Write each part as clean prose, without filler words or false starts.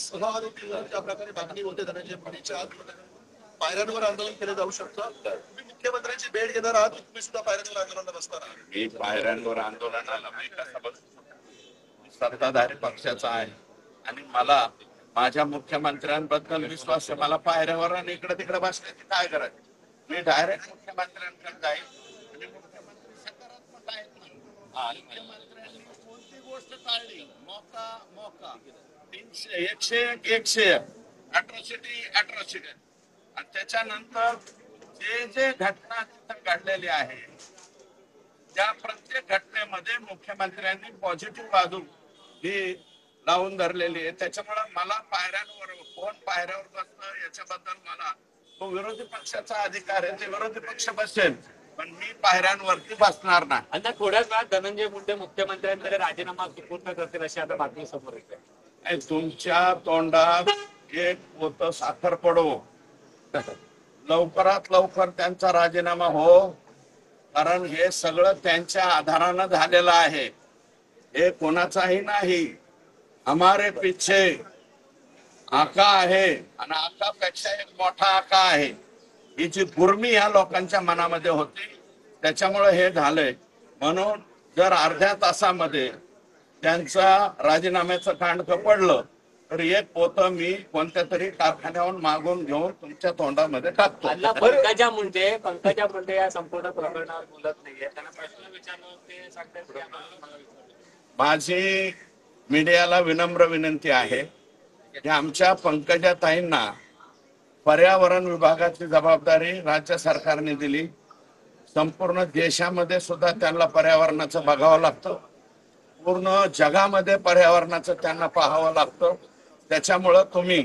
सभाआरोपी ज्या प्रकारे मागणी होते धनंजय मुंडेच्या आत पायऱ्यांवर आंदोलन केलं जाऊ शकतं. तुम्ही मुख्यमंत्र्यांची भेट घेणार आहात, तुम्ही सुद्धा पायऱ्यांवर आंदोलनाला बसणार आहात. मी पायऱ्यांवर आंदोलनाला मी कसा बसतो? सत्ताधारी पक्षाचा आहे आणि मला माझ्या मुख्यमंत्र्यांबद्दल विश्वास आहे. मला पायऱ्यावर आणि इकडे तिकडे बसण्याची काय गरज? मी डायरेक्ट मुख्यमंत्र्यांकडे जाईल आणि मुख्यमंत्री सकारात्मक आहेत ना. मुख्यमंत्र्यांनी कोणती गोष्ट टाळली? मोका 300 101 अट्रॉसिटी आणि त्याच्यानंतर जे घटना तिथं घडलेली आहे त्या प्रत्येक घटनेमध्ये मुख्यमंत्र्यांनी पॉझिटिव्ह बाजू ही लावून धरलेली आहे. त्याच्यामुळे मला पायऱ्यांवर कोण पायऱ्यावर बसतं याच्याबद्दल मला तो विरोधी पक्षाचा अधिकार आहे. ते विरोधी पक्ष बसेल पण मी पायऱ्यांवरती बसणार नाही. आता थोड्याच वेळात धनंजय मुंडे मुख्यमंत्र्यांकडे राजीनामा सुपूर्द करतील अशी आता बातमी समोर येते. तुमच्या तोंडात एक होतं साखर पडो, लवकरात लवकर त्यांचा राजीनामा हो, कारण हे सगळं त्यांच्या आधारानं झालेलं आहे. हे कोणाचाही नाही. हमारे पीछे आका आहे आणि आकापेक्षा एक मोठा आका आहे. ही जी गुर्मी ह्या लोकांच्या मनामध्ये होती त्याच्यामुळे हे झालंय. म्हणून जर अर्ध्या तासामध्ये त्यांचा राजीनाम्याचं कांडकं पडलं तर एक पोतं मी कोणत्या तरी कारखान्यावरून मागून घेऊन तुमच्या तोंडामध्ये टाकतो. पंकजा मुंडे या संपूर्ण प्रकरणावर बोलत नाहीये. त्यांना प्रश्न विचारला ते सांगतात. माझी मीडियाला विनम्र विनंती आहे की आमच्या पंकजाताईंना पर्यावरण विभागाची जबाबदारी राज्य सरकारने दिली. संपूर्ण देशामध्ये सुद्धा त्यांना पर्यावरणाचं बघावं लागतं. पूर्ण जगामध्ये पर्यावरणाचं त्यांना पाहावं लागतं. त्याच्यामुळं तुम्ही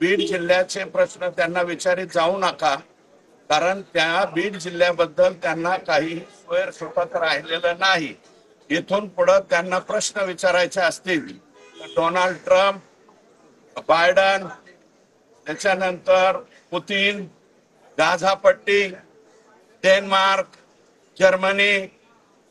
बीड जिल्ह्याचे प्रश्न त्यांना विचारित जाऊ नका, कारण त्या बीड जिल्ह्याबद्दल त्यांना काही स्वैरसुटक राहिलेलं नाही. इथून पुढे त्यांना प्रश्न विचारायचे असतील तर डोनाल्ड ट्रम्प, बायडन, त्याच्यानंतर पुतीन, गाझा पट्टी, डेन्मार्क, जर्मनी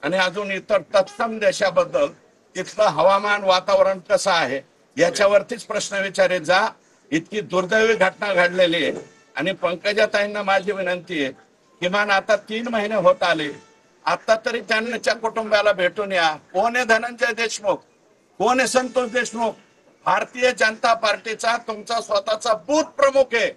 आणि अजून इतर तत्सम देशाबद्दल तिथलं हवामान वातावरण कसं आहे याच्यावरतीच प्रश्न विचारित जा. इतकी दुर्दैवी घटना घडलेली आहे आणि पंकजाताईंना माझी विनंती आहे, किमान आता 3 महिने होत आले, आता तरी त्यांच्या कुटुंबाला भेटून या. कोण आहे धनंजय देशमुख? कोण आहे संतोष देशमुख? भारतीय जनता पार्टीचा तुमचा स्वतःचा बूथ प्रमुख आहे.